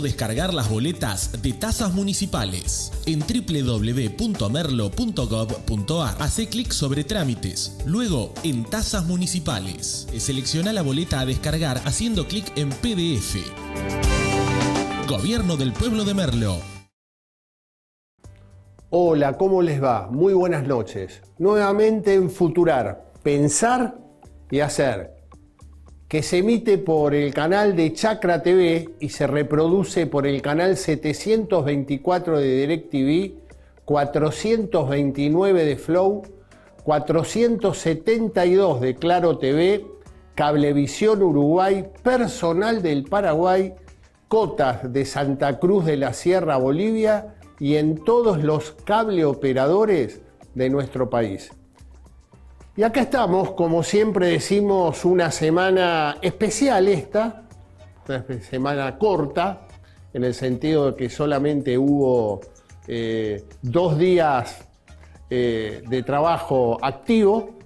cómo descargar las boletas de tasas municipales. En www.merlo.gov.ar hacé clic sobre trámites, luego en tasas municipales. Selecciona la boleta a descargar haciendo clic en PDF. Gobierno del Pueblo de Merlo. Hola, ¿cómo les va? Muy buenas noches. Nuevamente en Futurar, pensar y hacer, que se emite por el canal de Chacra TV y se reproduce por el canal 724 de DirecTV, 429 de Flow, 472 de Claro TV, Cablevisión Uruguay, Personal del Paraguay, Cotas de Santa Cruz de la Sierra, Bolivia, y en todos los cableoperadores de nuestro país. Y acá estamos, como siempre decimos, una semana especial esta, una semana corta, en el sentido de que solamente hubo 2 días de trabajo activo,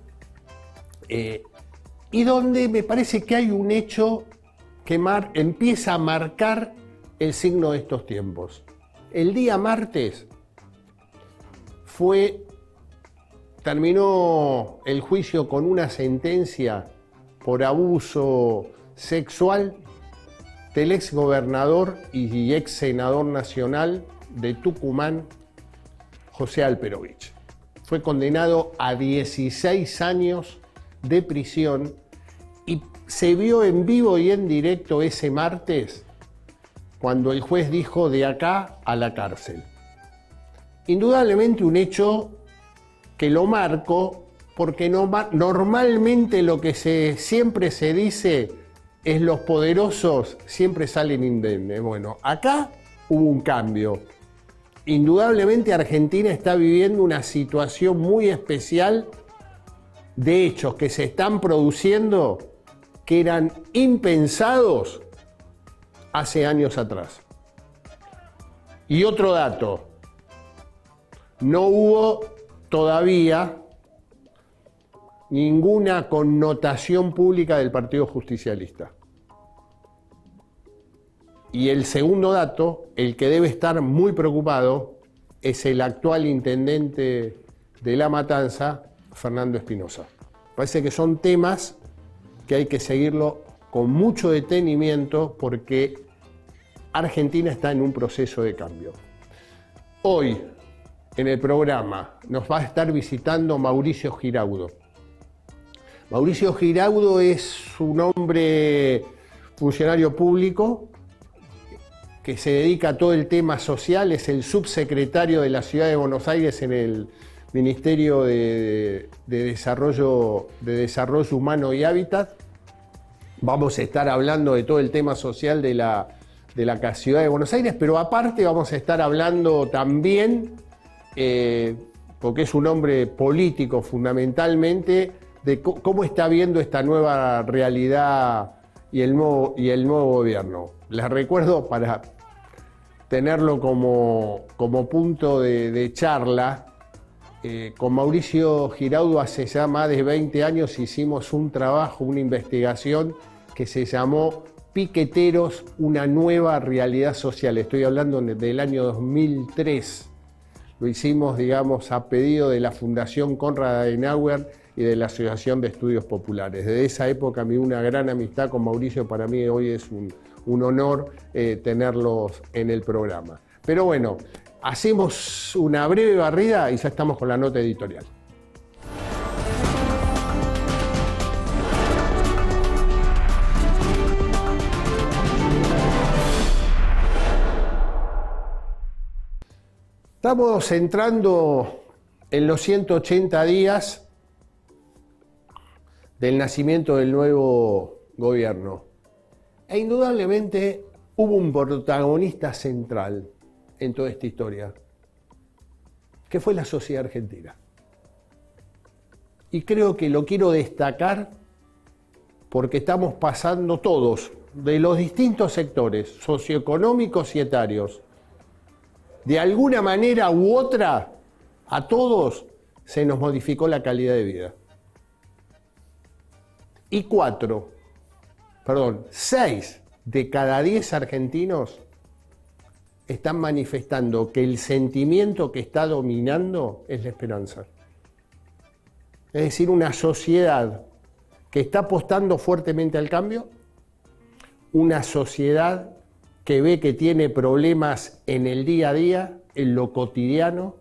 y donde me parece que hay un hecho que empieza a marcar el signo de estos tiempos. El día martes terminó el juicio con una sentencia por abuso sexual del exgobernador y ex senador nacional de Tucumán, José Alperovich. Fue condenado a 16 años de prisión y se vio en vivo y en directo ese martes cuando el juez dijo de acá a la cárcel. Indudablemente un hecho que lo marco porque normalmente lo que siempre se dice es los poderosos siempre salen indemnes. Bueno, acá hubo un cambio. Indudablemente Argentina está viviendo una situación muy especial de hechos que se están produciendo que eran impensados hace años atrás. Y otro dato, no hubo todavía ninguna connotación pública del Partido Justicialista. Y el segundo dato, el que debe estar muy preocupado, es el actual intendente de La Matanza, Fernando Espinosa. Parece que son temas que hay que seguirlo con mucho detenimiento porque Argentina está en un proceso de cambio. Hoy, en el programa, nos va a estar visitando Mauricio Giraudo. Mauricio Giraudo es un hombre funcionario público que se dedica a todo el tema social, es el subsecretario de la Ciudad de Buenos Aires en el Ministerio de Desarrollo Humano y Hábitat. Vamos a estar hablando de todo el tema social de la Ciudad de Buenos Aires, pero aparte vamos a estar hablando también, porque es un hombre político fundamentalmente, de cómo está viendo esta nueva realidad y el nuevo gobierno. Les recuerdo, para tenerlo como punto de charla, con Mauricio Giraudo hace ya más de 20 años hicimos un trabajo, una investigación que se llamó Piqueteros, una nueva realidad social. Estoy hablando del año 2003. Lo hicimos, digamos, a pedido de la Fundación Konrad Adenauer y de la Asociación de Estudios Populares. Desde esa época me una gran amistad con Mauricio. Para mí hoy es un honor tenerlos en el programa. Pero bueno, hacemos una breve barrida y ya estamos con la nota editorial. Estamos entrando en los 180 días del nacimiento del nuevo gobierno. E indudablemente hubo un protagonista central en toda esta historia, que fue la sociedad argentina. Y creo que lo quiero destacar porque estamos pasando todos, de los distintos sectores socioeconómicos y etarios, de alguna manera u otra, a todos se nos modificó la calidad de vida. Y 6 de cada 10 argentinos están manifestando que el sentimiento que está dominando es la esperanza. Es decir, una sociedad que está apostando fuertemente al cambio, una sociedad que ve que tiene problemas en el día a día, en lo cotidiano,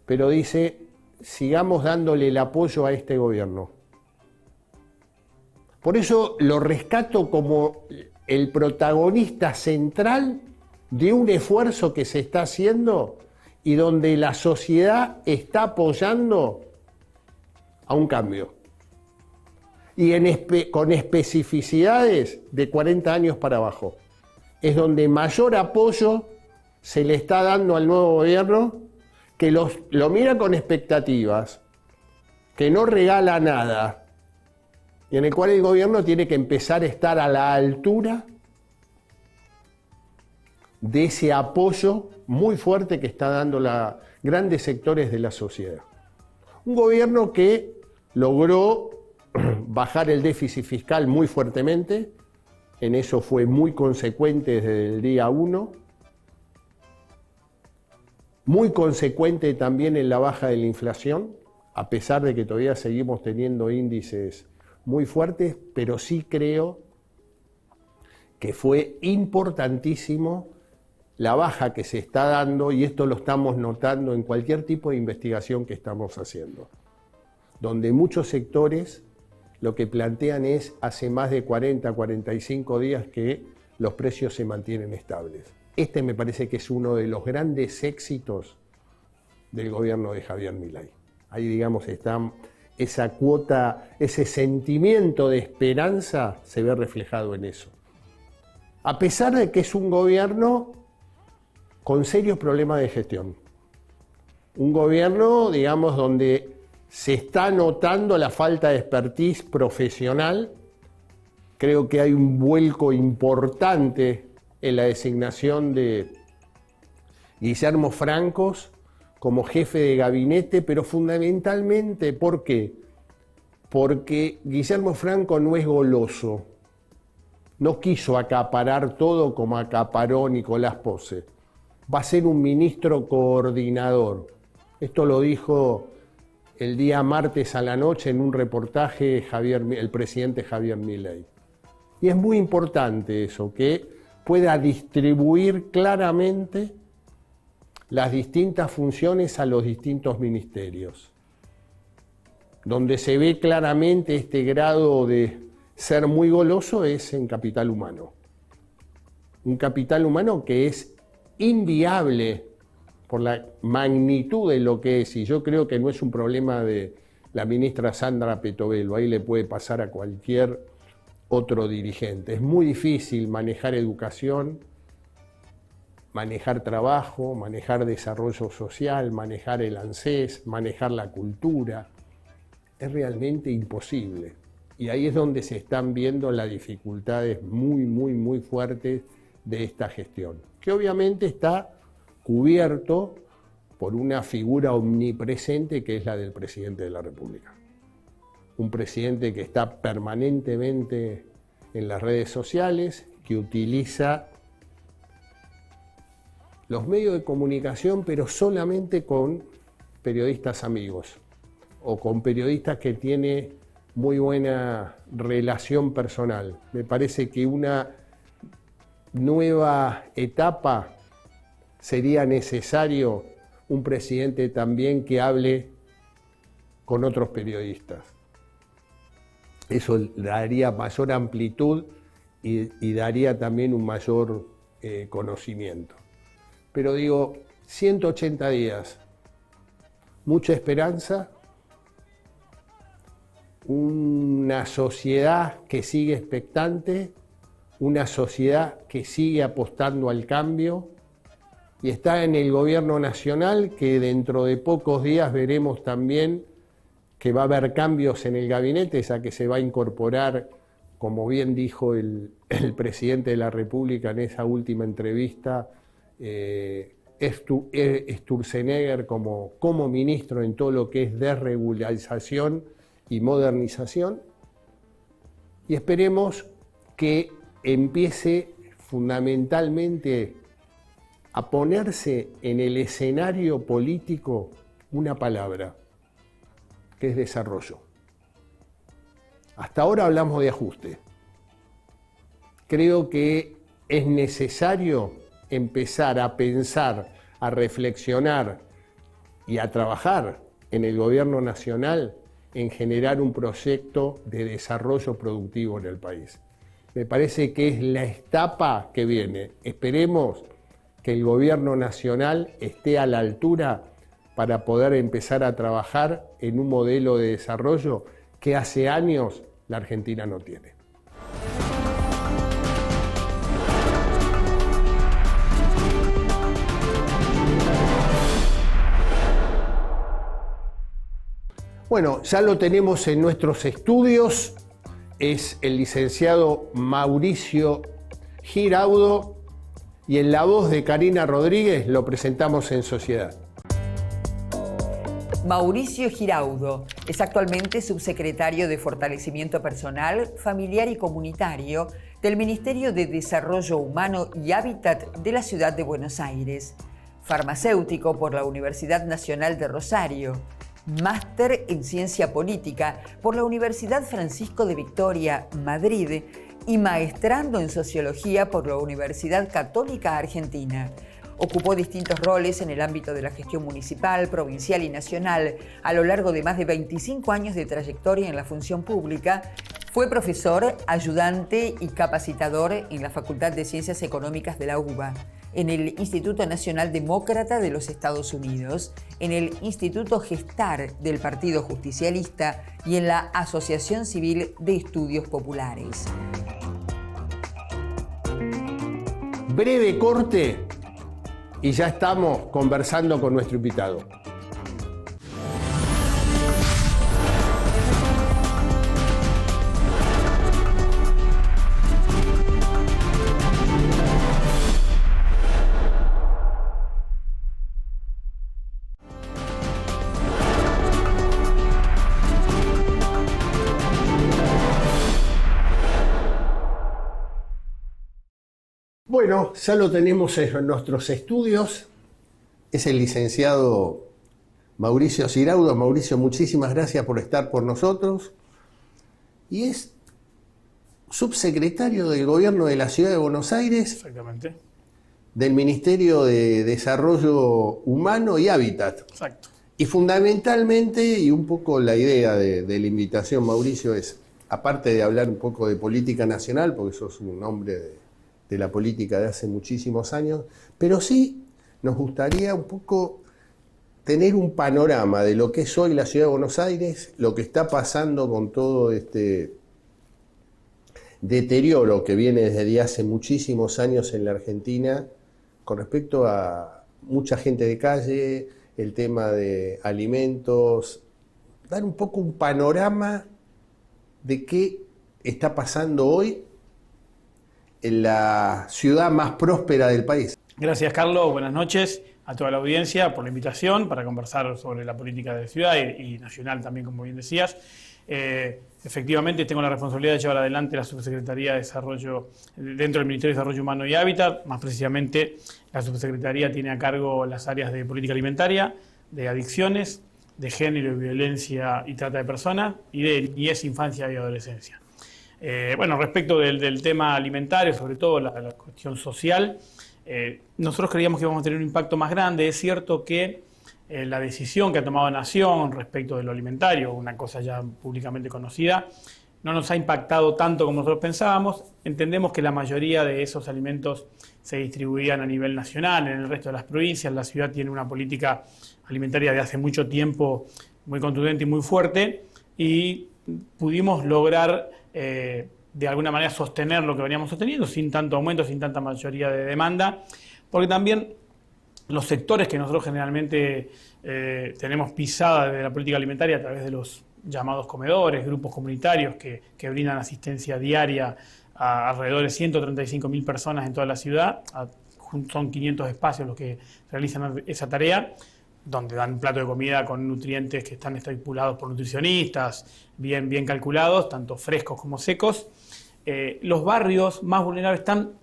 pero dice, sigamos dándole el apoyo a este gobierno. Por eso lo rescato como el protagonista central de un esfuerzo que se está haciendo y donde la sociedad está apoyando a un cambio. Y con especificidades de 40 años para abajo. Es donde mayor apoyo se le está dando al nuevo gobierno, que lo mira con expectativas, que no regala nada, y en el cual el gobierno tiene que empezar a estar a la altura de ese apoyo muy fuerte que está dando grandes sectores de la sociedad. Un gobierno que logró bajar el déficit fiscal muy fuertemente, en eso fue muy consecuente desde el día 1, muy consecuente también en la baja de la inflación, a pesar de que todavía seguimos teniendo índices muy fuertes, pero sí creo que fue importantísimo la baja que se está dando, y esto lo estamos notando en cualquier tipo de investigación que estamos haciendo, donde muchos sectores lo que plantean es hace más de 40, 45 días que los precios se mantienen estables. Este me parece que es uno de los grandes éxitos del gobierno de Javier Milei. Ahí, digamos, está esa cuota, ese sentimiento de esperanza se ve reflejado en eso. A pesar de que es un gobierno con serios problemas de gestión. Un gobierno, digamos, donde se está notando la falta de expertise profesional. Creo que hay un vuelco importante en la designación de Guillermo Francos como jefe de gabinete, pero fundamentalmente, ¿por qué? Porque Guillermo Franco no es goloso, no quiso acaparar todo como acaparó Nicolás Posse. Va a ser un ministro coordinador. Esto lo dijo el día martes a la noche en un reportaje el presidente Javier Milei. Y es muy importante eso, que pueda distribuir claramente las distintas funciones a los distintos ministerios. Donde se ve claramente este grado de ser muy goloso es en capital humano. Un capital humano que es inviable por la magnitud de lo que es, y yo creo que no es un problema de la ministra Sandra Petovelo, ahí le puede pasar a cualquier otro dirigente. Es muy difícil manejar educación, manejar trabajo, manejar desarrollo social, manejar el ANSES, manejar la cultura. Es realmente imposible. Y ahí es donde se están viendo las dificultades muy fuertes de esta gestión, que obviamente está cubierto por una figura omnipresente que es la del presidente de la República. Un presidente que está permanentemente en las redes sociales, que utiliza los medios de comunicación, pero solamente con periodistas amigos o con periodistas que tiene muy buena relación personal. Me parece que una nueva etapa sería necesario un presidente también que hable con otros periodistas. Eso daría mayor amplitud y daría también un mayor conocimiento. Pero digo, 180 días, mucha esperanza, una sociedad que sigue expectante, una sociedad que sigue apostando al cambio, y está en el gobierno nacional, que dentro de pocos días veremos también que va a haber cambios en el gabinete, ya que se va a incorporar, como bien dijo el presidente de la República en esa última entrevista, Sturzenegger como ministro en todo lo que es desregularización y modernización, y esperemos que empiece fundamentalmente a ponerse en el escenario político una palabra, que es desarrollo. Hasta ahora hablamos de ajuste. Creo que es necesario empezar a pensar, a reflexionar y a trabajar en el gobierno nacional en generar un proyecto de desarrollo productivo en el país. Me parece que es la etapa que viene. Esperemos que el gobierno nacional esté a la altura para poder empezar a trabajar en un modelo de desarrollo que hace años la Argentina no tiene. Bueno, ya lo tenemos en nuestros estudios, es el licenciado Mauricio Giraudo y en la voz de Karina Rodríguez lo presentamos en sociedad. Mauricio Giraudo es actualmente subsecretario de Fortalecimiento Personal, Familiar y Comunitario del Ministerio de Desarrollo Humano y Hábitat de la Ciudad de Buenos Aires, farmacéutico por la Universidad Nacional de Rosario, máster en Ciencia Política por la Universidad Francisco de Victoria, Madrid, y maestrando en Sociología por la Universidad Católica Argentina. Ocupó distintos roles en el ámbito de la gestión municipal, provincial y nacional a lo largo de más de 25 años de trayectoria en la función pública. Fue profesor, ayudante y capacitador en la Facultad de Ciencias Económicas de la UBA, en el Instituto Nacional Demócrata de los Estados Unidos, en el Instituto Gestar del Partido Justicialista y en la Asociación Civil de Estudios Populares. Breve corte y ya estamos conversando con nuestro invitado. Bueno, ya lo tenemos en nuestros estudios. Es el licenciado Mauricio Giraudo. Mauricio, muchísimas gracias por estar por nosotros. Y es subsecretario del Gobierno de la Ciudad de Buenos Aires. Exactamente. Del Ministerio de Desarrollo Humano y Hábitat. Exacto. Y fundamentalmente, y un poco la idea de la invitación, Mauricio, es, aparte de hablar un poco de política nacional, porque sos un hombre de la política de hace muchísimos años, pero sí nos gustaría un poco tener un panorama de lo que es hoy la Ciudad de Buenos Aires, lo que está pasando con todo este deterioro que viene desde hace muchísimos años en la Argentina con respecto a mucha gente de calle, el tema de alimentos, dar un poco un panorama de qué está pasando hoy en la ciudad más próspera del país. Gracias, Carlos. Buenas noches a toda la audiencia por la invitación para conversar sobre la política de ciudad y nacional también, como bien decías. Efectivamente, tengo la responsabilidad de llevar adelante la Subsecretaría de Desarrollo dentro del Ministerio de Desarrollo Humano y Hábitat. Más precisamente, la Subsecretaría tiene a cargo las áreas de política alimentaria, de adicciones, de género y violencia y trata de personas y de niñez, infancia y adolescencia. Bueno, respecto del tema alimentario, sobre todo la cuestión social, nosotros creíamos que íbamos a tener un impacto más grande. Es cierto que la decisión que ha tomado Nación respecto de lo alimentario, una cosa ya públicamente conocida, no nos ha impactado tanto como nosotros pensábamos. Entendemos que la mayoría de esos alimentos se distribuían a nivel nacional, en el resto de las provincias. La ciudad tiene una política alimentaria de hace mucho tiempo muy contundente y muy fuerte, y pudimos lograr de alguna manera sostener lo que veníamos sosteniendo sin tanto aumento, sin tanta mayoría de demanda, porque también los sectores que nosotros generalmente tenemos pisada desde la política alimentaria a través de los llamados comedores, grupos comunitarios que brindan asistencia diaria a alrededor de 135.000 personas en toda la ciudad. Son 500 espacios los que realizan esa tarea, donde dan un plato de comida con nutrientes que están estipulados por nutricionistas, bien calculados, tanto frescos como secos. Los barrios más vulnerables están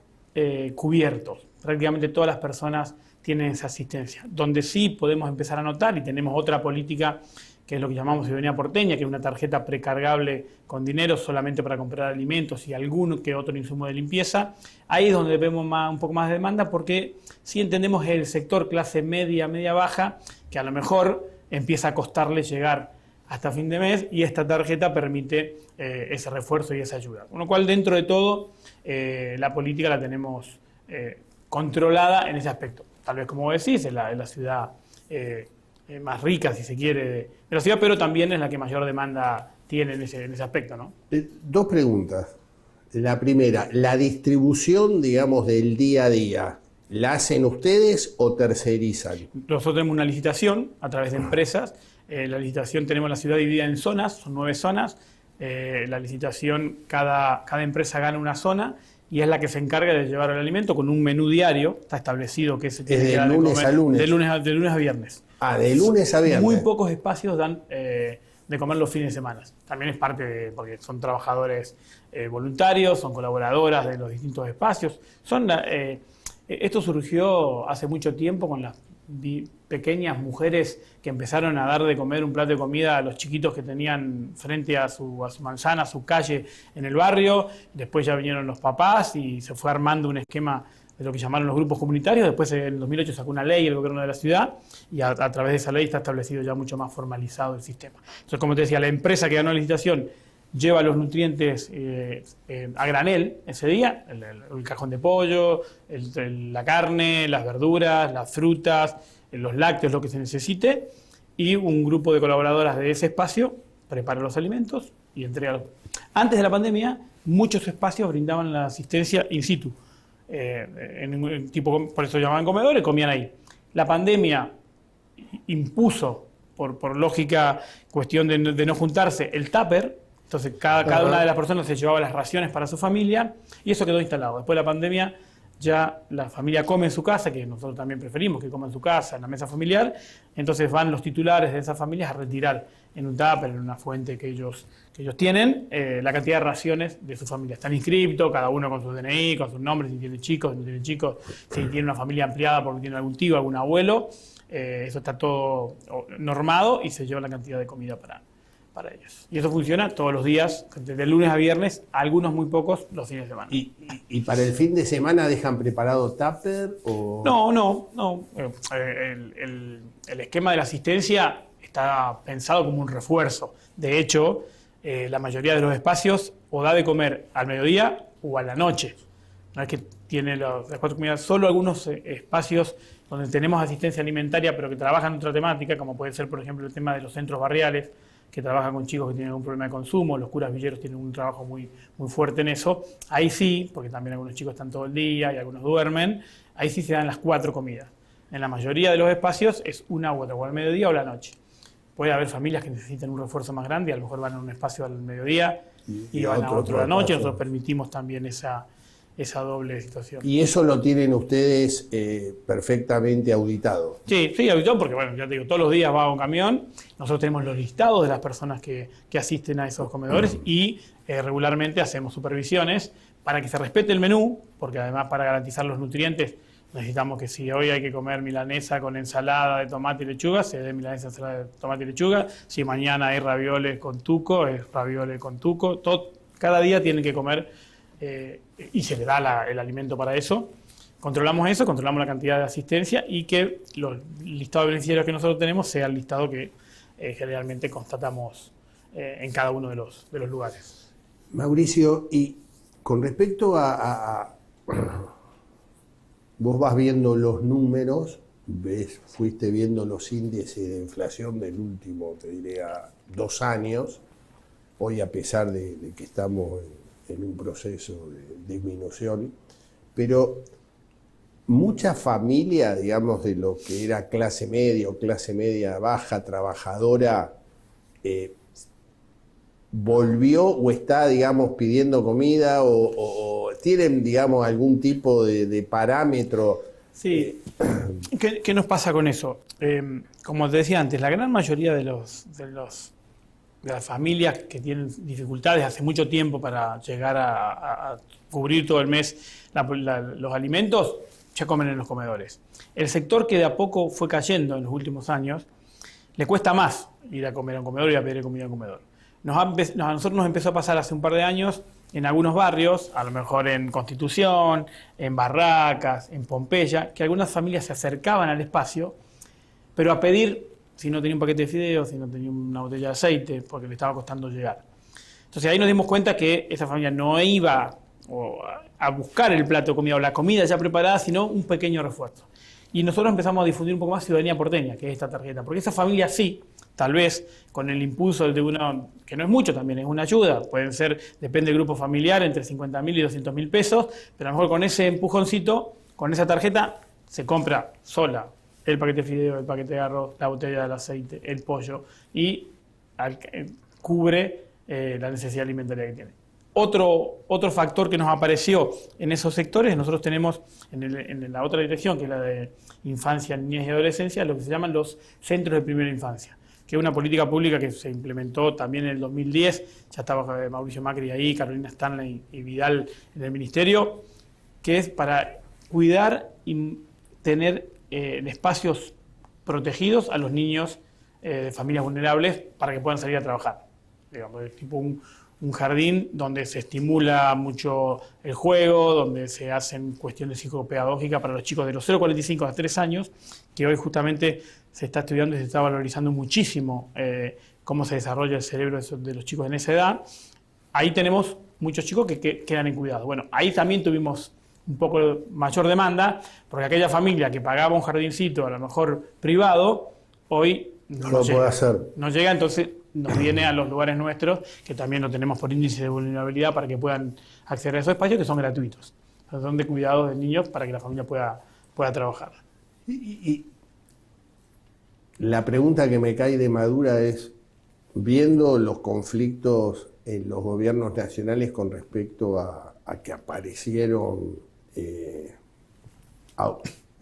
cubiertos, prácticamente todas las personas tienen esa asistencia. Donde sí podemos empezar a notar, y tenemos otra política que es lo que llamamos ciudadanía porteña, que es una tarjeta precargable con dinero solamente para comprar alimentos y algún que otro insumo de limpieza. Ahí es donde vemos un poco más de demanda, porque sí entendemos el sector clase media, media-baja, que a lo mejor empieza a costarle llegar hasta fin de mes, y esta tarjeta permite ese refuerzo y esa ayuda. Con lo cual, dentro de todo, la política la tenemos controlada en ese aspecto. Tal vez, como decís, es la ciudad más rica, si se quiere, de la ciudad, pero también es la que mayor demanda tiene en ese aspecto, ¿no? Dos preguntas. La primera, la distribución, digamos, del día a día, ¿la hacen ustedes o tercerizan? Nosotros tenemos una licitación a través de empresas. La licitación, tenemos la ciudad dividida en zonas, son 9 zonas. La licitación, cada empresa gana una zona y es la que se encarga de llevar el alimento con un menú diario. Está establecido que se tiene que dar de lunes comer a lunes. de lunes a viernes. Ah, de lunes a viernes. Muy pocos espacios dan de comer los fines de semana. También es parte porque son trabajadores voluntarios, son colaboradoras de los distintos espacios. Esto surgió hace mucho tiempo con las pequeñas mujeres que empezaron a dar de comer un plato de comida a los chiquitos que tenían frente a su manzana, a su calle en el barrio. Después ya vinieron los papás y se fue armando un esquema de lo que llamaron los grupos comunitarios. Después en 2008 sacó una ley el gobierno de la ciudad y a través de esa ley está establecido ya mucho más formalizado el sistema. Entonces, como te decía, la empresa que ganó la licitación lleva los nutrientes a granel ese día, el cajón de pollo, la carne, las verduras, las frutas, los lácteos, lo que se necesite, y un grupo de colaboradoras de ese espacio prepara los alimentos y entrega los. Antes de la pandemia, muchos espacios brindaban la asistencia in situ, por eso llamaban comedores, comían ahí. La pandemia impuso, por lógica, cuestión de no juntarse, el tupper. Entonces, cada una de las personas se llevaba las raciones para su familia y eso quedó instalado. Después de la pandemia, ya la familia come en su casa, que nosotros también preferimos que coma en su casa, en la mesa familiar. Entonces van los titulares de esas familias a retirar en un tupper, en una fuente que ellos tienen, la cantidad de raciones de su familia. Están inscriptos, cada uno con su DNI, con sus nombres, si tiene chicos, si no tiene chicos, si tiene una familia ampliada porque tiene algún tío, algún abuelo. Eso está todo normado y se lleva la cantidad de comida para ellos. Y eso funciona todos los días, de lunes a viernes, algunos muy pocos los fines de semana. ¿Y para el fin de semana dejan preparado tupper? O... No. El esquema de la asistencia está pensado como un refuerzo. De hecho, la mayoría de los espacios o da de comer al mediodía o a la noche. No es que tiene las 4 comidas, solo algunos espacios donde tenemos asistencia alimentaria, pero que trabajan en otra temática, como puede ser, por ejemplo, el tema de los centros barriales, que trabajan con chicos que tienen algún problema de consumo. Los curas villeros tienen un trabajo muy fuerte en eso. Ahí sí, porque también algunos chicos están todo el día y algunos duermen, ahí sí se dan las 4 comidas. En la mayoría de los espacios es una u otra, o al mediodía o a la noche. Puede haber familias que necesiten un refuerzo más grande y a lo mejor van a un espacio al mediodía y van a otro a la noche. Nosotros permitimos también esa doble situación. ¿Y eso lo tienen ustedes perfectamente auditado? Sí, auditado porque, bueno, ya te digo, todos los días va un camión. Nosotros tenemos los listados de las personas que asisten a esos comedores y regularmente hacemos supervisiones para que se respete el menú, porque además para garantizar los nutrientes necesitamos que si hoy hay que comer milanesa con ensalada de tomate y lechuga, se dé milanesa, ensalada de tomate y lechuga. Si mañana hay ravioles con tuco, es ravioles con tuco. Cada día tienen que comer y se le da el alimento para eso. Controlamos eso, controlamos la cantidad de asistencia y que los listados de beneficiarios que nosotros tenemos sea el listado que generalmente constatamos en cada uno de los lugares. Mauricio, y con respecto a vos vas viendo los números, fuiste viendo los índices de inflación del último, te diría, 2 años, hoy a pesar de que estamos en un proceso de disminución, pero mucha familia, digamos, de lo que era clase media o clase media baja, trabajadora, volvió o está, digamos, pidiendo comida o tienen, digamos, algún tipo de parámetro. Sí. ¿Qué nos pasa con eso? Como te decía antes, la gran mayoría de las familias que tienen dificultades hace mucho tiempo para llegar a cubrir todo el mes los alimentos, ya comen en los comedores. El sector que de a poco fue cayendo en los últimos años, le cuesta más ir a comer a un comedor y a pedir comida a un comedor. A nosotros nos empezó a pasar hace un par de años en algunos barrios, a lo mejor en Constitución, en Barracas, en Pompeya, que algunas familias se acercaban al espacio, pero a pedir si no tenía un paquete de fideos, si no tenía una botella de aceite, porque le estaba costando llegar. Entonces ahí nos dimos cuenta que esa familia no iba a buscar el plato de comida o la comida ya preparada, sino un pequeño refuerzo. Y nosotros empezamos a difundir un poco más Ciudadanía Porteña, que es esta tarjeta, porque esa familia sí, tal vez con el impulso de una, que no es mucho también, es una ayuda, pueden ser, depende del grupo familiar, entre 50.000 y 200.000 pesos, pero a lo mejor con ese empujoncito, con esa tarjeta, se compra sola el paquete de fideo, el paquete de arroz, la botella del aceite, el pollo, y cubre la necesidad alimentaria que tiene. Otro factor que nos apareció en esos sectores, nosotros tenemos en la otra dirección, que es la de infancia, niñez y adolescencia, lo que se llaman los centros de primera infancia, que es una política pública que se implementó también en el 2010, ya estaba Mauricio Macri ahí, Carolina Stanley y Vidal en el ministerio, que es para cuidar y tener en espacios protegidos a los niños de familias vulnerables para que puedan salir a trabajar. Digamos, es tipo un jardín donde se estimula mucho el juego, donde se hacen cuestiones psicopedagógicas para los chicos de los 0,45 a 3 años, que hoy justamente se está estudiando y se está valorizando muchísimo cómo se desarrolla el cerebro de los chicos en esa edad. Ahí tenemos muchos chicos que quedan en cuidado. Bueno, ahí también tuvimos un poco mayor demanda, porque aquella familia que pagaba un jardincito, a lo mejor privado, hoy no lo puede hacer. No llega, entonces nos viene a los lugares nuestros, que también lo tenemos por índice de vulnerabilidad, para que puedan acceder a esos espacios que son gratuitos. Son de cuidados de niños para que la familia pueda trabajar. Y la pregunta que me cae de madura es, viendo los conflictos en los gobiernos nacionales con respecto a que aparecieron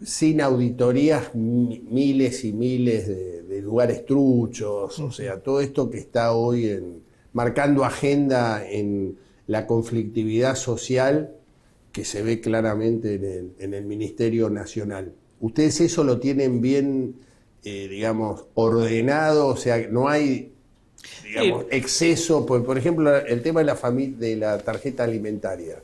sin auditorías miles y miles de lugares truchos, o sea, todo esto que está hoy marcando agenda en la conflictividad social que se ve claramente en el Ministerio Nacional. ¿Ustedes eso lo tienen bien, digamos, ordenado? O sea, no hay, digamos, exceso. Por ejemplo, el tema de la tarjeta alimentaria.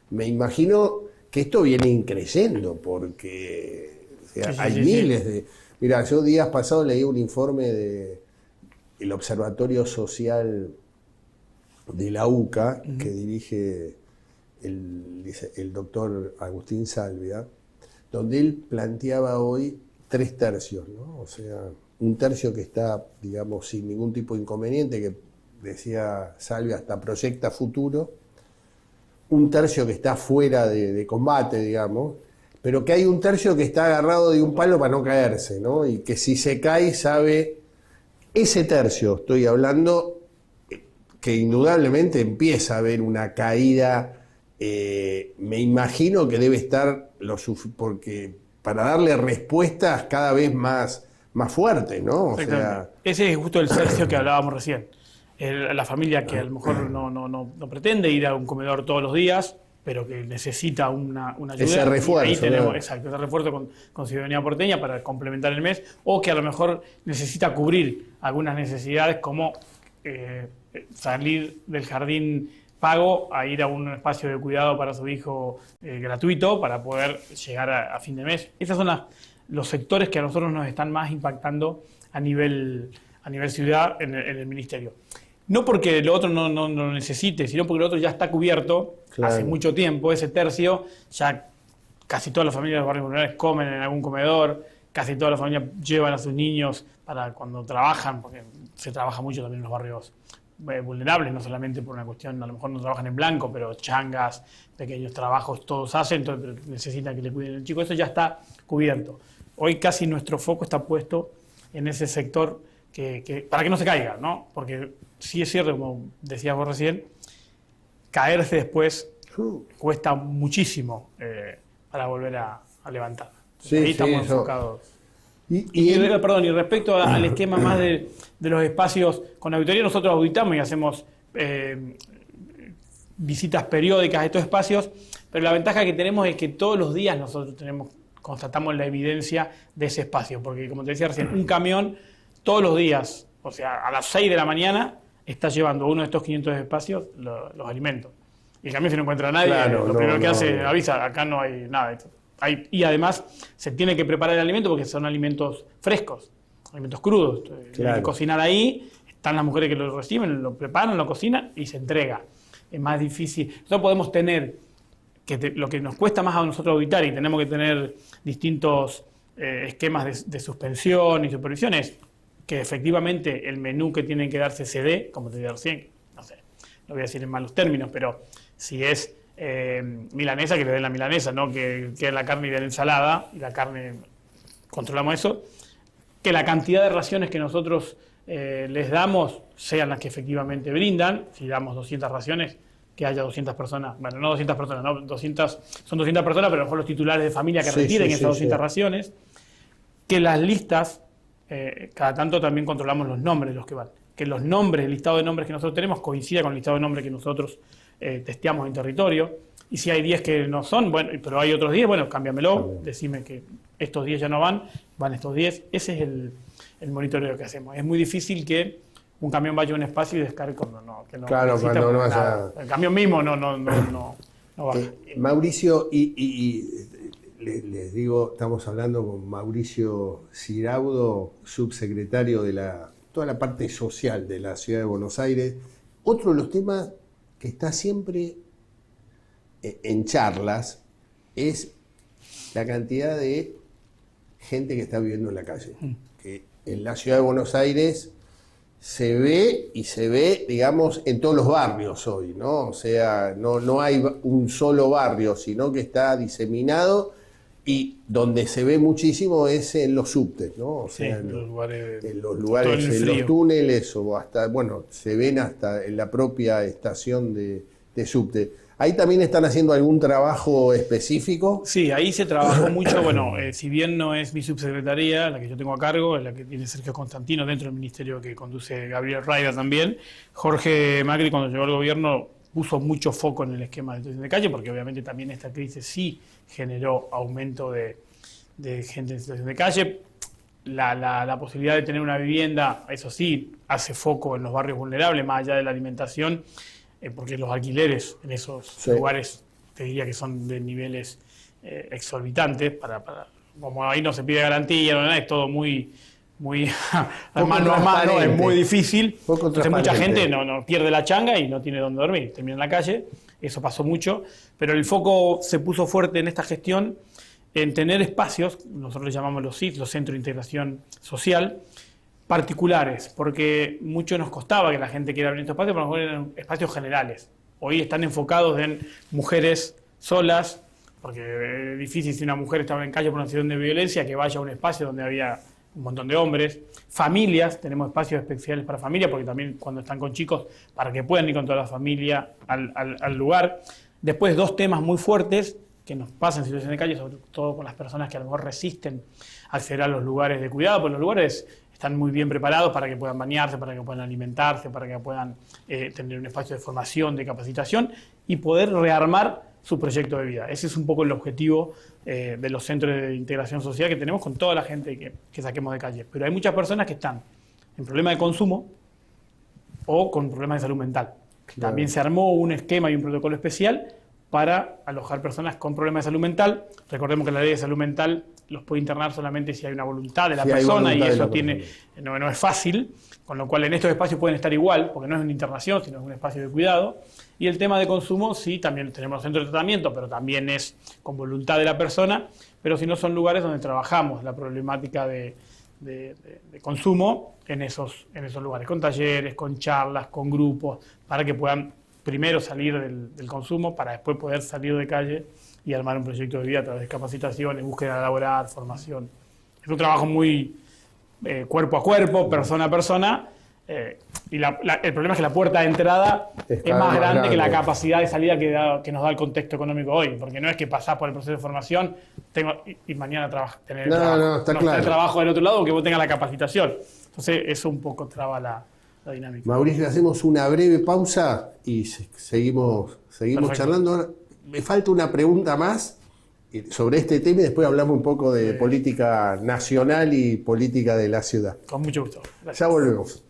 Me imagino que esto viene increciendo porque o sea, hay miles de... Mira, yo días pasados leí un informe del Observatorio Social de la UCA, que dirige el doctor Agustín Salvia, donde él planteaba hoy 3 tercios, ¿no? O sea, un tercio que está, digamos, sin ningún tipo de inconveniente, que decía Salvia, hasta proyecta futuro, un tercio que está fuera de combate, digamos, pero que hay un tercio que está agarrado de un palo para no caerse, ¿no? Y que si se cae sabe, ese tercio, estoy hablando, que indudablemente empieza a haber una caída, me imagino que debe estar, porque para darle respuestas cada vez más fuertes, ¿no? O sea, ese es justo el tercio que hablábamos recién. La familia que a lo mejor no pretende ir a un comedor todos los días, pero que necesita una ayuda. Ese refuerzo. Ahí tenemos, exacto, ese refuerzo con Ciudadanía Porteña para complementar el mes, o que a lo mejor necesita cubrir algunas necesidades como salir del jardín pago a ir a un espacio de cuidado para su hijo gratuito para poder llegar a fin de mes. Esos son los sectores que a nosotros nos están más impactando a nivel ciudad en el ministerio. No porque lo otro no lo necesite, sino porque lo otro ya está cubierto. Claro. Hace mucho tiempo, ese tercio, ya casi todas las familias de los barrios vulnerables comen en algún comedor, casi todas las familias llevan a sus niños para cuando trabajan, porque se trabaja mucho también en los barrios vulnerables, no solamente por una cuestión, a lo mejor no trabajan en blanco, pero changas, pequeños trabajos, todos hacen, entonces necesitan que le cuiden al chico. Eso ya está cubierto. Hoy casi nuestro foco está puesto en ese sector para que no se caiga, ¿no? Porque sí es cierto, como decías vos recién, caerse después cuesta muchísimo para volver a levantar. Sí, ahí estamos enfocados. Y respecto al esquema más de los espacios con auditoría, nosotros auditamos y hacemos visitas periódicas a estos espacios, pero la ventaja que tenemos es que todos los días nosotros constatamos la evidencia de ese espacio, porque como te decía recién, un camión todos los días, o sea, a las 6 de la mañana, está llevando a uno de estos 500 espacios los alimentos. Y el camión, si no encuentra a nadie, lo primero que hace, avisa, acá no hay nada. Y además se tiene que preparar el alimento porque son alimentos frescos, alimentos crudos. Hay que cocinar ahí, están las mujeres que lo reciben, lo preparan, lo cocinan y se entrega. Es más difícil. Nosotros podemos tener, lo que nos cuesta más a nosotros auditar, y tenemos que tener distintos esquemas de suspensión y supervisión, es que efectivamente el menú que tienen que darse se dé, como te dije recién, no sé, no voy a decir en malos términos, pero si es milanesa, que le den la milanesa, no que la carne y de la ensalada, y la carne, controlamos eso, que la cantidad de raciones que nosotros les damos sean las que efectivamente brindan. Si damos 200 raciones, que haya 200 personas, bueno, no 200 personas, no, son 200 personas, pero a lo mejor los titulares de familia que retiren esas 200 raciones, que las listas, cada tanto también controlamos los nombres de los que van, que los nombres, el listado de nombres que nosotros tenemos coincida con el listado de nombres que nosotros testeamos en territorio, y si hay 10 que no son, bueno, pero hay otros 10, bueno, cámbiamelo, decime que estos 10 ya no van estos 10, ese es el monitoreo que hacemos. Es muy difícil que un camión vaya a un espacio y descargue cuando no. Claro, cuando no vaya. El camión mismo no baja. Mauricio, y les digo, estamos hablando con Mauricio Ciraudo, subsecretario de toda la parte social de la Ciudad de Buenos Aires. Otro de los temas que está siempre en charlas es la cantidad de gente que está viviendo en la calle. Que en la Ciudad de Buenos Aires se ve, digamos, en todos los barrios hoy, ¿no? O sea, no hay un solo barrio, sino que está diseminado, y donde se ve muchísimo es en los subtes, ¿no? O sea, en los lugares, en los túneles, o hasta, bueno, se ven hasta en la propia estación de subte. ¿Ahí también están haciendo algún trabajo específico? Sí, ahí se trabajó mucho. Bueno, si bien no es mi subsecretaría, la que yo tengo a cargo, es la que tiene Sergio Constantino dentro del ministerio que conduce Gabriel Rayda también. Jorge Macri, cuando llegó al gobierno, puso mucho foco en el esquema de situación de calle, porque obviamente también esta crisis sí generó aumento de gente en situación de calle. La posibilidad de tener una vivienda, eso sí, hace foco en los barrios vulnerables, más allá de la alimentación, porque los alquileres en esos lugares te diría que son de niveles exorbitantes, como ahí no se pide garantía, es todo muy mano a mano, es muy difícil. Entonces mucha gente no pierde la changa y no tiene dónde dormir, termina en la calle. Eso pasó mucho, pero el foco se puso fuerte en esta gestión en tener espacios, nosotros les llamamos los CIS, los Centros de Integración Social, particulares, porque mucho nos costaba que la gente quiera abrir estos espacios, pero a lo mejor eran espacios generales. Hoy están enfocados en mujeres solas, porque es difícil si una mujer estaba en calle por una situación de violencia que vaya a un espacio donde había un montón de hombres. Familias, tenemos espacios especiales para familias, porque también cuando están con chicos, para que puedan ir con toda la familia al lugar. Después, dos temas muy fuertes que nos pasan en situación de calle, sobre todo con las personas que a lo mejor resisten acceder a los lugares de cuidado, porque los lugares están muy bien preparados para que puedan bañarse, para que puedan alimentarse, para que puedan tener un espacio de formación, de capacitación y poder rearmar su proyecto de vida. Ese es un poco el objetivo de los centros de integración social que tenemos con toda la gente que saquemos de calle. Pero hay muchas personas que están en problemas de consumo o con problemas de salud mental. Claro. También se armó un esquema y un protocolo especial para alojar personas con problemas de salud mental. Recordemos que la ley de salud mental los puede internar solamente si hay una voluntad de la persona, y eso no es fácil, con lo cual en estos espacios pueden estar igual, porque no es una internación, sino es un espacio de cuidado. Y el tema de consumo, sí, también tenemos los centros de tratamiento, pero también es con voluntad de la persona, pero si no son lugares donde trabajamos la problemática de consumo en esos lugares, con talleres, con charlas, con grupos, para que puedan primero salir del consumo, para después poder salir de calle y armar un proyecto de vida a través de capacitaciones, búsqueda laboral, formación. Es un trabajo muy cuerpo a cuerpo, persona a persona, y el problema es que la puerta de entrada es más grande que la capacidad de salida que nos da el contexto económico hoy, porque no es que pasás por el proceso de formación y mañana tener trabajo del otro lado, que vos tengas la capacitación. Entonces eso un poco traba la dinámica. Mauricio, hacemos una breve pausa y seguimos charlando. me falta una pregunta más sobre este tema y después hablamos un poco de política nacional y política de la ciudad. Con mucho gusto. Gracias. Ya volvemos.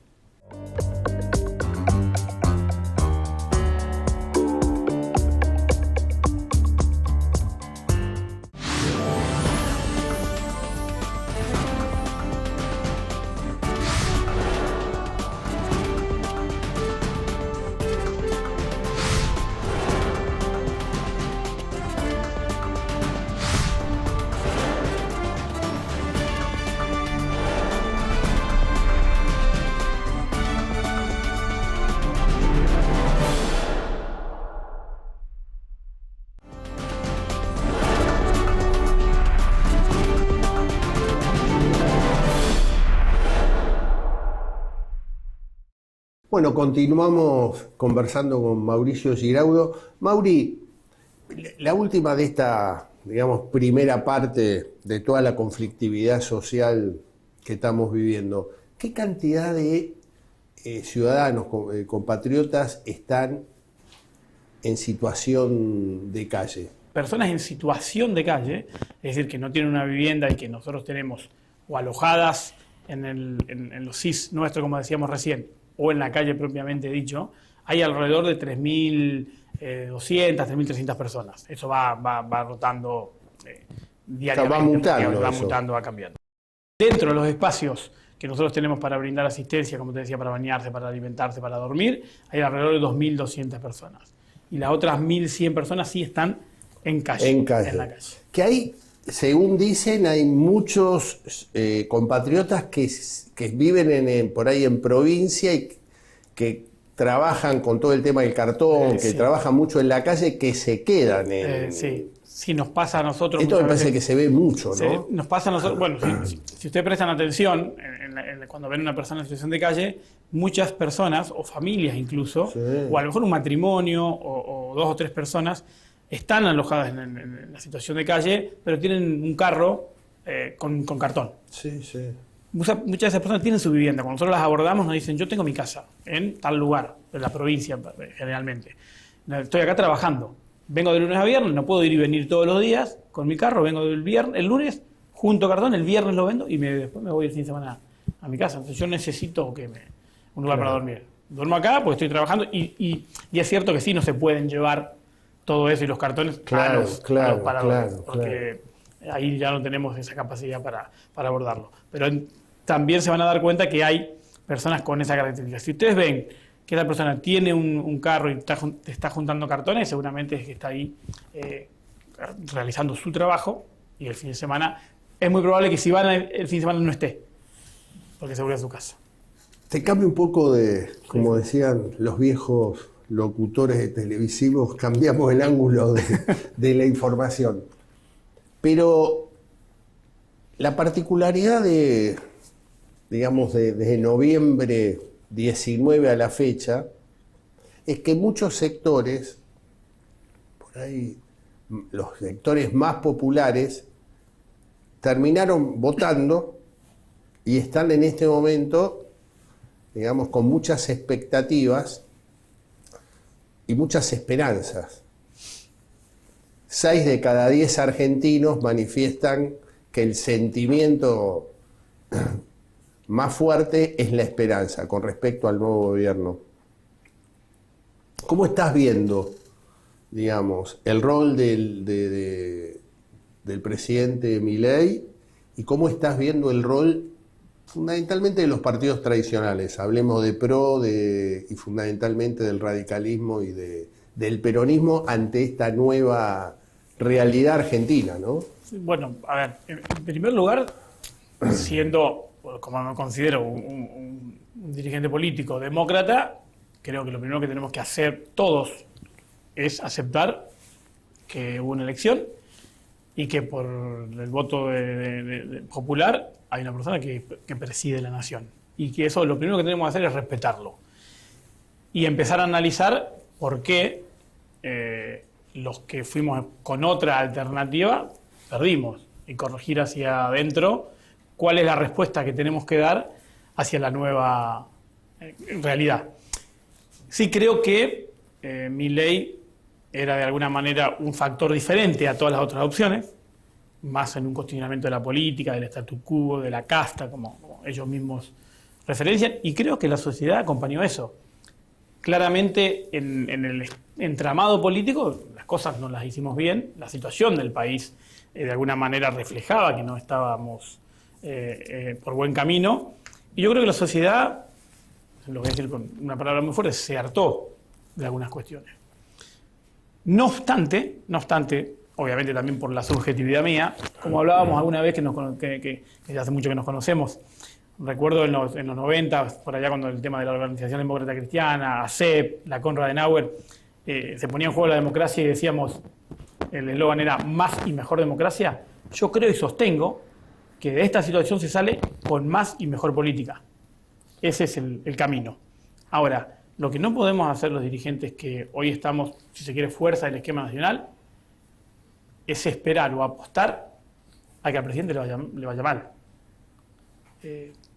Bueno, continuamos conversando con Mauricio Giraudo. Mauri, la última de esta, digamos, primera parte de toda la conflictividad social que estamos viviendo, ¿qué cantidad de ciudadanos, compatriotas están en situación de calle? Personas en situación de calle, es decir, que no tienen una vivienda y que nosotros tenemos o alojadas en los CIS nuestros, como decíamos recién, o en la calle propiamente dicho, hay alrededor de 3.200, 3.300 personas. Eso va rotando diariamente. Va mutando, va cambiando. Dentro de los espacios que nosotros tenemos para brindar asistencia, como te decía, para bañarse, para alimentarse, para dormir, hay alrededor de 2.200 personas. Y las otras 1.100 personas sí están en calle. En la calle. Que hay, según dicen, hay muchos compatriotas que viven por ahí en provincia y que trabajan con todo el tema del cartón, que trabajan mucho en la calle, que se quedan en... Sí, nos pasa a nosotros... Esto me parece que se ve mucho, ¿no? Nos pasa a nosotros... Bueno, si ustedes prestan atención, cuando ven a una persona en situación de calle, muchas personas, o familias incluso, o a lo mejor un matrimonio, o 2 o 3 personas, están alojadas en la situación de calle, pero tienen un carro con cartón. Sí, sí. Muchas de esas personas tienen su vivienda. Cuando nosotros las abordamos nos dicen, yo tengo mi casa en tal lugar, en la provincia generalmente. Estoy acá trabajando. Vengo de lunes a viernes, no puedo ir y venir todos los días con mi carro. Vengo el lunes, junto cartón, el viernes lo vendo y después me voy el fin de semana a mi casa. Entonces yo necesito un lugar para dormir. Duermo acá porque estoy trabajando y es cierto que sí, no se pueden llevar todo eso y los cartones a los paradores, porque ahí ya no tenemos esa capacidad para abordarlo. Pero también se van a dar cuenta que hay personas con esa característica. Si ustedes ven que esa persona tiene un carro y está juntando cartones, seguramente es que está ahí realizando su trabajo y el fin de semana es muy probable que si van el fin de semana no esté, porque se vuelve a su casa. Te cambio un poco como decían los viejos locutores televisivos, cambiamos el ángulo de la información. Pero la particularidad desde noviembre 19 a la fecha, es que muchos sectores, por ahí los sectores más populares, terminaron votando y están en este momento, digamos, con muchas expectativas y muchas esperanzas. 6 de cada 10 argentinos manifiestan que el sentimiento más fuerte es la esperanza con respecto al nuevo gobierno. ¿Cómo estás viendo, digamos, el rol del presidente Milei y cómo estás viendo el rol fundamentalmente de los partidos tradicionales? Hablemos de PRO y fundamentalmente del radicalismo y del peronismo ante esta nueva realidad argentina, ¿no? Bueno, a ver, en primer lugar, siendo, como me considero, un dirigente político demócrata, creo que lo primero que tenemos que hacer todos es aceptar que hubo una elección y que por el voto popular hay una persona que preside la nación. Y que eso lo primero que tenemos que hacer es respetarlo. Y empezar a analizar por qué los que fuimos con otra alternativa perdimos. Y corregir hacia adentro cuál es la respuesta que tenemos que dar hacia la nueva realidad. Sí creo que Milei era de alguna manera un factor diferente a todas las otras opciones, más en un cuestionamiento de la política, del statu quo, de la casta, como ellos mismos referencian, y creo que la sociedad acompañó eso. Claramente en el entramado político las cosas no las hicimos bien, la situación del país de alguna manera reflejaba que no estábamos por buen camino, y yo creo que la sociedad, lo voy a decir con una palabra muy fuerte, se hartó de algunas cuestiones. No obstante, obviamente también por la subjetividad mía, como hablábamos alguna vez que hace mucho que nos conocemos, recuerdo en los 90, por allá cuando el tema de la Organización Demócrata Cristiana, ASEP, la Konrad Adenauer, se ponía en juego la democracia y decíamos, el eslogan era más y mejor democracia. Yo creo y sostengo que de esta situación se sale con más y mejor política. Ese es el camino. Ahora, lo que no podemos hacer los dirigentes que hoy estamos, si se quiere, fuerza del esquema nacional, es esperar o apostar a que al presidente le vaya mal.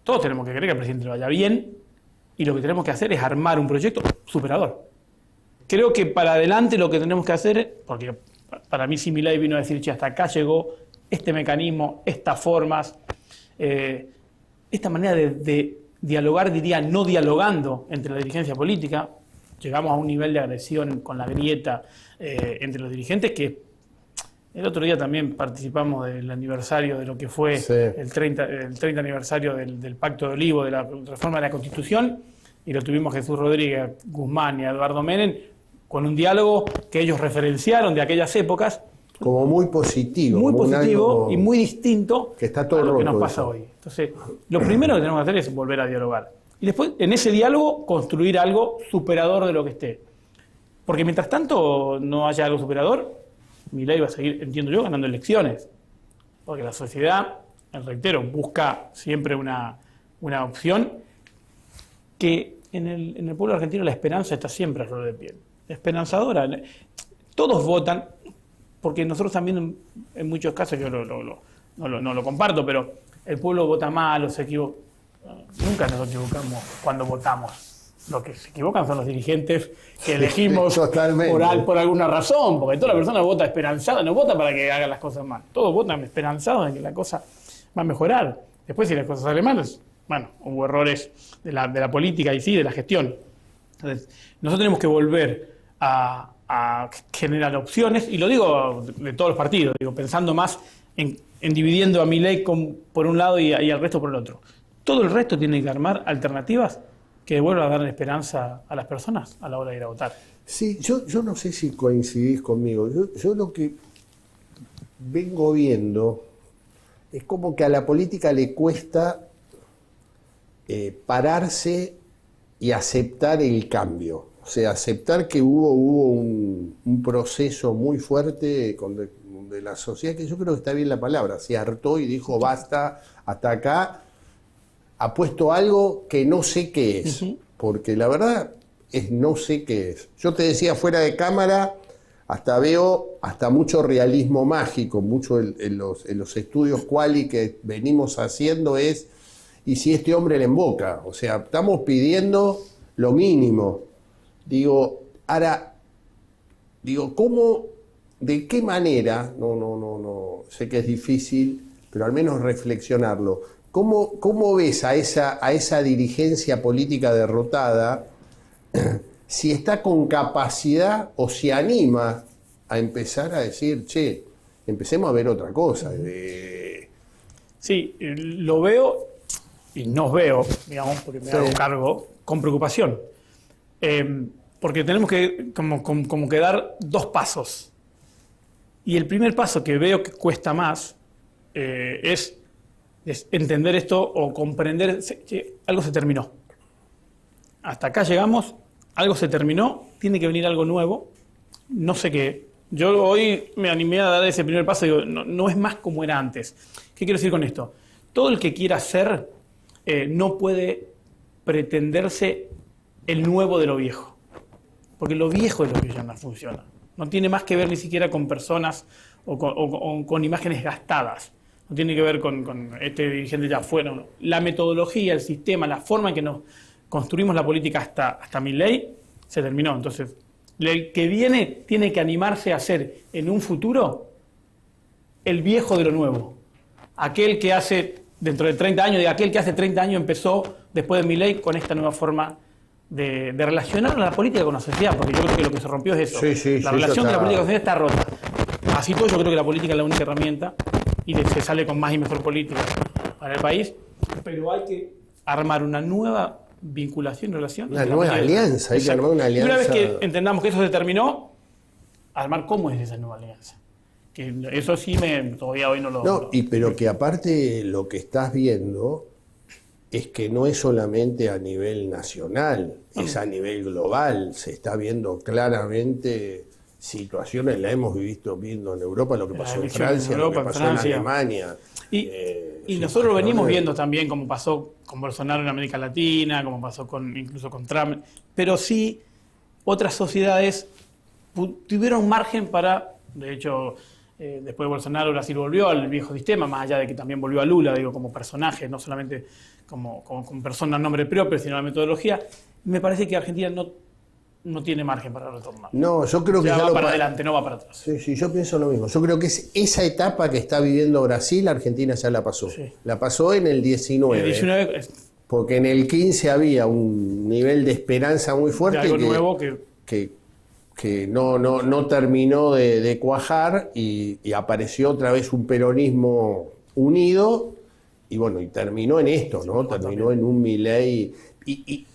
Todos tenemos que querer que al presidente le vaya bien, y lo que tenemos que hacer es armar un proyecto superador. Creo que para adelante lo que tenemos que hacer, porque para mí si Milei vino a decir, che, hasta acá llegó este mecanismo, estas formas, esta manera de dialogar, diría, no dialogando entre la dirigencia política, llegamos a un nivel de agresión con la grieta entre los dirigentes que el otro día también participamos del aniversario de lo que fue el 30 aniversario del Pacto de Olivo, de la reforma de la Constitución, y lo tuvimos Jesús Rodríguez Guzmán y Eduardo Menem con un diálogo que ellos referenciaron de aquellas épocas. Como muy positivo. Muy positivo y muy distinto que está todo a lo que roto nos pasa eso. hoy. Entonces, lo primero que tenemos que hacer es volver a dialogar. Y después, en ese diálogo, construir algo superador de lo que esté. Porque mientras tanto no haya algo superador, Milei va a seguir, entiendo yo, ganando elecciones. Porque la sociedad, reitero, busca siempre una opción que en el pueblo argentino la esperanza está siempre a flor de piel. Esperanzadora. Todos votan, porque nosotros también en muchos casos, yo no lo comparto, pero el pueblo vota mal o se equivoca. Nunca nos equivocamos cuando votamos. Lo que se equivocan son los dirigentes que elegimos por alguna razón, porque toda la persona vota esperanzada, no vota para que hagan las cosas mal. Todos votan esperanzados en que la cosa va a mejorar. Después, si las cosas salen mal, bueno, hubo errores de la política y sí, de la gestión. Entonces, nosotros tenemos que volver a generar opciones, y lo digo de todos los partidos, digo, pensando más en dividiendo a Milei por un lado y al resto por el otro. Todo el resto tiene que armar alternativas que vuelvan a dar esperanza a las personas a la hora de ir a votar. Sí, yo no sé si coincidís conmigo. Yo lo que vengo viendo es como que a la política le cuesta pararse y aceptar el cambio. O sea, aceptar que hubo un proceso muy fuerte de la sociedad, que yo creo que está bien la palabra, se hartó y dijo basta, hasta acá, ha puesto algo que no sé qué es, porque la verdad es no sé qué es. Yo te decía fuera de cámara, veo mucho realismo mágico, mucho en los estudios quali que venimos haciendo es, y si este hombre le emboca, o sea, estamos pidiendo lo mínimo. ¿Cómo, de qué manera, no, sé que es difícil, pero al menos reflexionarlo, ¿cómo ves a esa dirigencia política derrotada, si está con capacidad o se anima a empezar a decir, che, empecemos a ver otra cosa? Sí, lo veo y nos veo, digamos, porque me hago cargo, con preocupación. Porque tenemos que como que dar dos pasos. Y el primer paso que veo que cuesta más es entender esto o comprender que algo se terminó. Hasta acá llegamos, algo se terminó, tiene que venir algo nuevo, no sé qué. Yo hoy me animé a dar ese primer paso y digo, no es más como era antes. ¿Qué quiero decir con esto? Todo el que quiera ser no puede pretenderse el nuevo de lo viejo. Porque lo viejo es lo que ya no funciona. No tiene más que ver ni siquiera con personas o con imágenes gastadas. No tiene que ver con este dirigente ya afuera. No. La metodología, el sistema, la forma en que nos construimos la política hasta Milei se terminó. Entonces, El que viene tiene que animarse a ser en un futuro el viejo de lo nuevo. Aquel que hace, dentro de 30 años, aquel que hace 30 años empezó, después de Milei, con esta nueva forma de relacionar la política con la sociedad, porque yo creo que lo que se rompió es eso. La relación de la política con la sociedad está rota. Así todo, yo creo que la política es la única herramienta y se sale con más y mejor política para el país, pero hay que armar una nueva vinculación, relación. Una nueva alianza, hay que armar una alianza. Y una vez que entendamos que eso se terminó, armar cómo es esa nueva alianza. Que eso sí todavía hoy no lo... No, pero que aparte lo que estás viendo es que no es solamente a nivel nacional, es a nivel global. Se está viendo claramente situaciones, la hemos viendo en Europa, lo que pasó en Francia, lo que pasó en Alemania. Y nosotros lo venimos viendo también, como pasó con Bolsonaro en América Latina, como pasó incluso con Trump, pero sí otras sociedades tuvieron margen para, de hecho, después de Bolsonaro Brasil volvió al viejo sistema, más allá de que también volvió a Lula, digo, como personaje, no solamente como persona a nombre propio, sino la metodología. Me parece que Argentina no tiene margen para retornar. No, yo creo que ya va para adelante, no va para atrás. Sí, yo pienso lo mismo. Yo creo que esa etapa que está viviendo Brasil, Argentina ya la pasó. Sí. La pasó en el 19. El 19 porque en el 15 había un nivel de esperanza muy fuerte. De algo nuevo que no terminó de cuajar y apareció otra vez un peronismo unido y bueno, y terminó en esto, ¿no? Terminó en un Milei y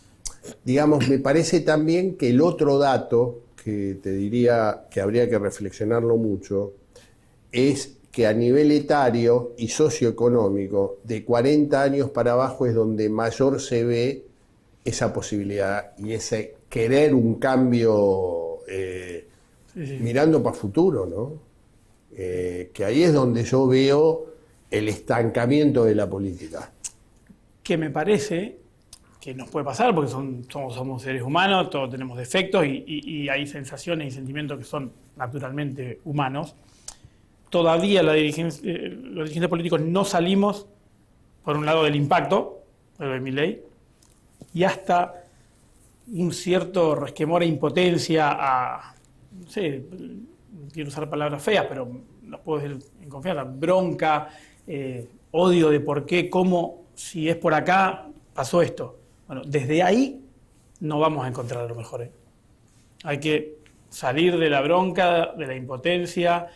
digamos, me parece también que el otro dato que te diría que habría que reflexionarlo mucho es que a nivel etario y socioeconómico, de 40 años para abajo es donde mayor se ve esa posibilidad y ese querer un cambio mirando para futuro, ¿no? Que ahí es donde yo veo el estancamiento de la política. Que me parece que nos puede pasar, porque somos seres humanos, todos tenemos defectos y hay sensaciones y sentimientos que son naturalmente humanos. Todavía los dirigentes políticos no salimos, por un lado, del impacto de Milei, y hasta un cierto resquemor e impotencia no sé, no quiero usar palabras feas, pero las puedo decir en confianza, bronca, odio de por qué, cómo, si es por acá, pasó esto. Bueno, desde ahí no vamos a encontrar lo mejor. Hay que salir de la bronca, de la impotencia,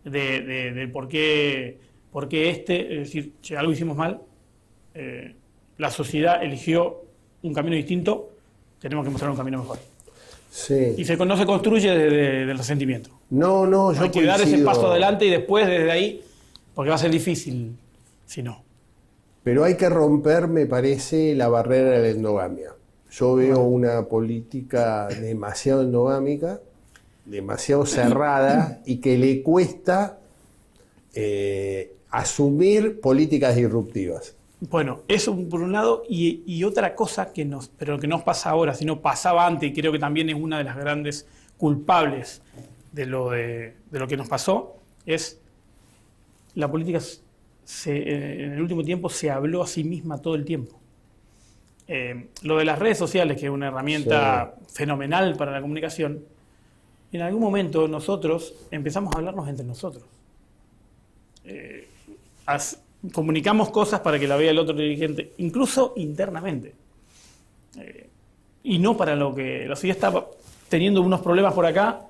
de por qué es decir, che, algo hicimos mal, la sociedad eligió un camino distinto, tenemos que mostrar un camino mejor. Sí. Y no se construye desde el resentimiento. No, yo hay que dar ese paso adelante y después desde ahí, porque va a ser difícil si no. Pero hay que romper, me parece, la barrera de la endogamia. Yo veo una política demasiado endogámica, demasiado cerrada y que le cuesta asumir políticas disruptivas. Bueno, eso por un lado, y otra cosa pero que no pasa ahora, sino pasaba antes, y creo que también es una de las grandes culpables de lo que nos pasó, es la política en el último tiempo se habló a sí misma todo el tiempo. Lo de las redes sociales, que es una herramienta fenomenal para la comunicación, en algún momento nosotros empezamos a hablarnos entre nosotros. Comunicamos cosas para que la vea el otro dirigente, incluso internamente. Y no para lo que la sociedad estaba teniendo unos problemas por acá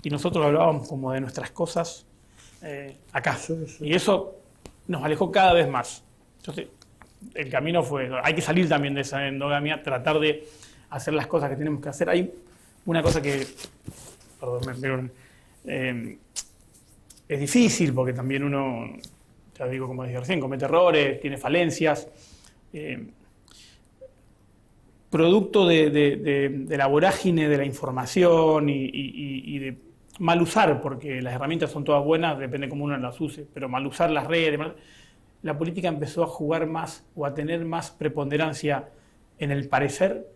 y nosotros hablábamos como de nuestras cosas acá. Y eso nos alejó cada vez más. Entonces, el camino hay que salir también de esa endogamia, tratar de hacer las cosas que tenemos que hacer. Hay una cosa que, es difícil porque también uno, ya digo, como dije recién, comete errores, tiene falencias. Producto de la vorágine de la información y de mal usar, porque las herramientas son todas buenas, depende cómo uno las use, pero mal usar las redes, la política empezó a jugar más o a tener más preponderancia en el parecer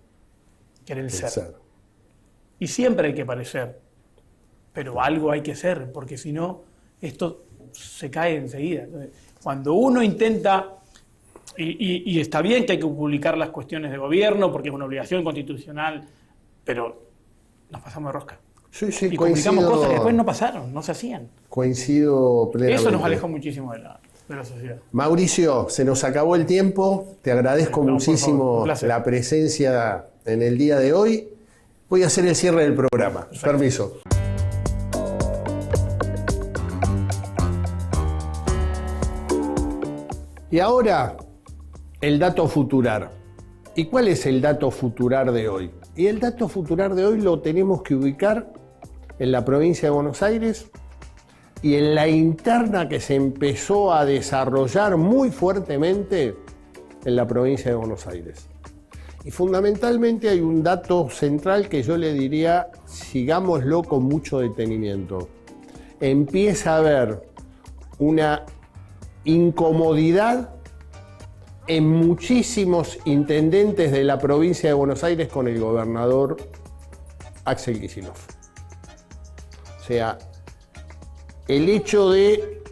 que en el ser. Y siempre hay que parecer, pero algo hay que ser, porque si no, esto se cae enseguida. Entonces, cuando uno intenta, y está bien que hay que publicar las cuestiones de gobierno, porque es una obligación constitucional, pero nos pasamos de rosca. Sí, sí, y comunicamos coincido. cosas que después no pasaron, no se hacían. Coincido plenamente. Eso nos alejó muchísimo de la sociedad. Mauricio, se nos acabó el tiempo. Te agradezco No, por favor, muchísimo un placer. la presencia en el día de hoy. Voy a hacer el cierre del programa. Perfecto. Permiso. Y ahora, el dato futurar. ¿Y cuál es el dato futurar de hoy? Y el dato futurar de hoy lo tenemos que ubicar en la provincia de Buenos Aires y en la interna que se empezó a desarrollar muy fuertemente en la provincia de Buenos Aires. Y fundamentalmente hay un dato central que yo le diría, sigámoslo con mucho detenimiento. Empieza a haber una incomodidad en muchísimos intendentes de la provincia de Buenos Aires con el gobernador Axel Kicillof. O sea, el hecho de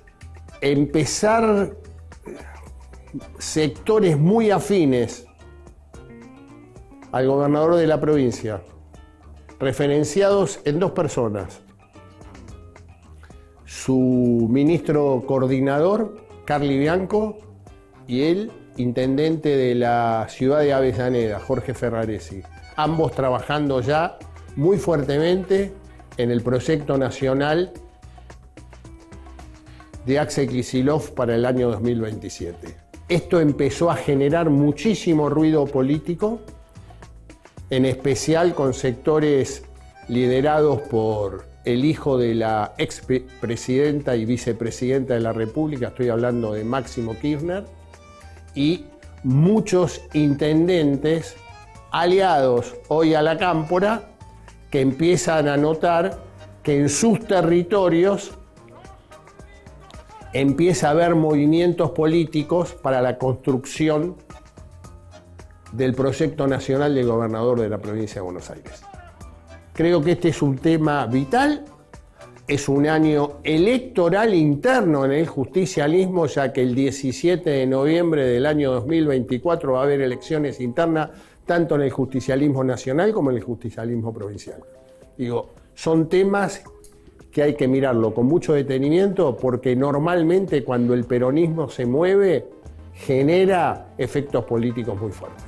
empezar sectores muy afines al gobernador de la provincia, referenciados en dos personas, su ministro coordinador, Carly Bianco, y el intendente de la ciudad de Avellaneda, Jorge Ferraresi, ambos trabajando ya muy fuertemente en el proyecto nacional de Axel Kicillof para el año 2027. Esto empezó a generar muchísimo ruido político, en especial con sectores liderados por el hijo de la expresidenta y vicepresidenta de la República, estoy hablando de Máximo Kirchner, y muchos intendentes aliados hoy a la Cámpora que empiezan a notar que en sus territorios empieza a haber movimientos políticos para la construcción del proyecto nacional del gobernador de la provincia de Buenos Aires. Creo que este es un tema vital, es un año electoral interno en el justicialismo, ya que el 17 de noviembre del año 2024 va a haber elecciones internas tanto en el justicialismo nacional como en el justicialismo provincial. Digo, son temas que hay que mirarlo con mucho detenimiento porque normalmente cuando el peronismo se mueve genera efectos políticos muy fuertes.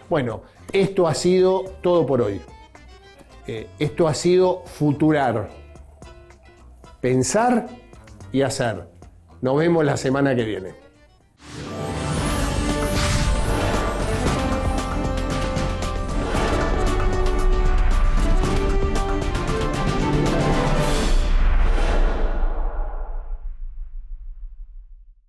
Bueno, esto ha sido todo por hoy. Esto ha sido futurar, pensar y hacer. Nos vemos la semana que viene.